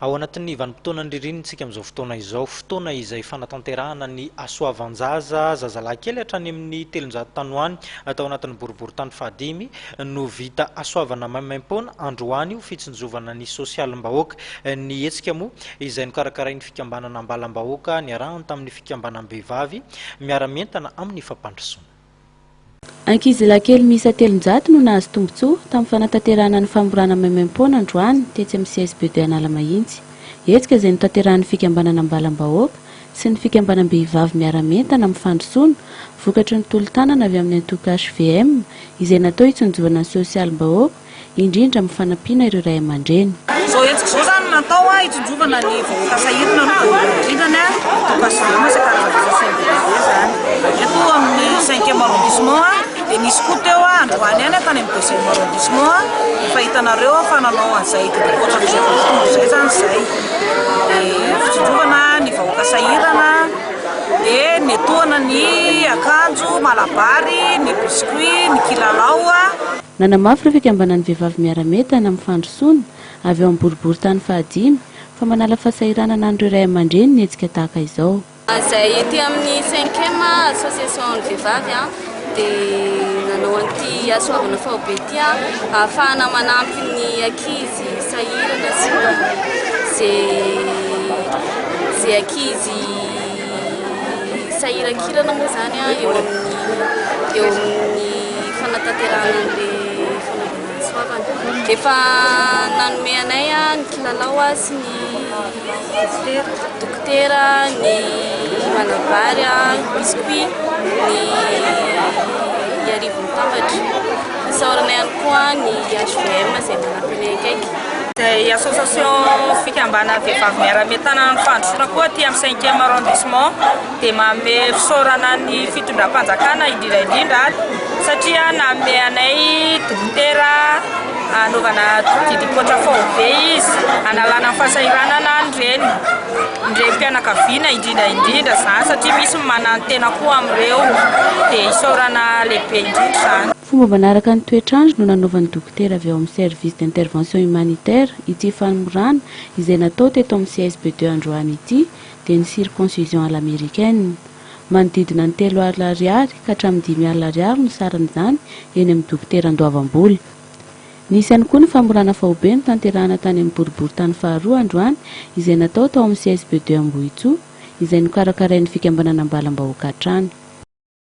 Ao anatin'ny vanim-potoana ndririndrintsika amin'izao fotoana izao, fotoana izay fanatanterahana ny asoavan-jaza, zazalahy kely hatrany amin'ny 700 tanoany atao anatin'ny boriboritany fahadimy no vita asoavana maimaim-poana androany io fitsinjovana ny sosialim-bahoaka. Ny hetsika moa izay nokarakarain'ny fikambanana ambalam-bahoaka niarahany tamin'ny fikambanam-behivavy miara-mientana amin'ny fampandrosoana. Ankizilahy kely miisa 700 no nahazo tombotsoa tamin'ny fanatanterahana ny famorana maimaim-poana androany tetsy amin'ny CSBD Analamahitsy. Hetsika izay notanterahany fikambanana ambalam-bahoaka sy ny fikambanam-behivavy miara-mientana amin'ny fandrosoana vokatry ny tolo-tanana avy amin'ny antoko HVM izay natao hitsinjovana ny sosialim-bahoaka indrindra amin'ny fanampiana ireo ray aman-dreny. Zao hetsika zao zany natao hitsinjovana ny vahoaka sahirana no indrindrany antoko HVM sy karazana zany. Eto amin'ny 5e arrondissement dia nisy koa teo androany any tany amin'ny 2e arrondissement fahitanareo fananao an'izay dikotra zay zany zay. Dia fitsinjovana ny vahoaka sahirana dia netoana ny akanjo malabary, ny biscuit, ny kilalao. Nanamafy ireo fikambanan'ny vehivavy miara-mientana amin'ny fandrosoana avy eo amin'ny boriboritany fahadimy fa manala fahasahiranana an'ireo ray aman-dreny ny hetsika tahaka izao. Zay ety amin'ny 5e association vehivavy dia nanao an'ity asoavana fahobe ity ahafahana manampy ny ankizy sahirana sy zay ankizy sahiran-kirana moa zany eo amin'ny fanatanterahana an'ilay fanaovana asoavana. Efa nanome anay ny kilalao sy ny dokotera, ny malabary, biscuit, ny arivony tambatra. Isaorana ihany koa ny HVM izay manampy anay akaiky. Zay association fikambana vehivavy miara-mientana amin'ny fandrosoana koa aty amin'ny 5e arrondissement dia manome fisaorana ny fitondram-panjakana indrindra satria nanome anay dokotera anaovana didikotra fahobe izy analana ny fahasahiranana an'ireny mpianakaviana indrindra zany satria misy manantena koa amin'ireo dia isaorana lehibe indrindra zany. Fomba manaraka ny toetrandro no nanaovan'ny dokotera avy ao amin'ny service d'intervention humanitaire ity fanomorana izay natao teto amin'ny CSBD androany ity dia ny circoncision à l'américaine. Manodidina ny 3 alina ariary ka hatramin'ny 5 alina ariary no saran'izany eny amin'ny dokotera Andoavam-boly. Nisy ihany koa ny famorana fahobe no tanterahana tany amin'ny boriboritany faharoa androany izay natao tao amin'ny CSBD Ambohitsoa izay nokarakarain'ny fikambanana ambalam-bahoaka hatrany.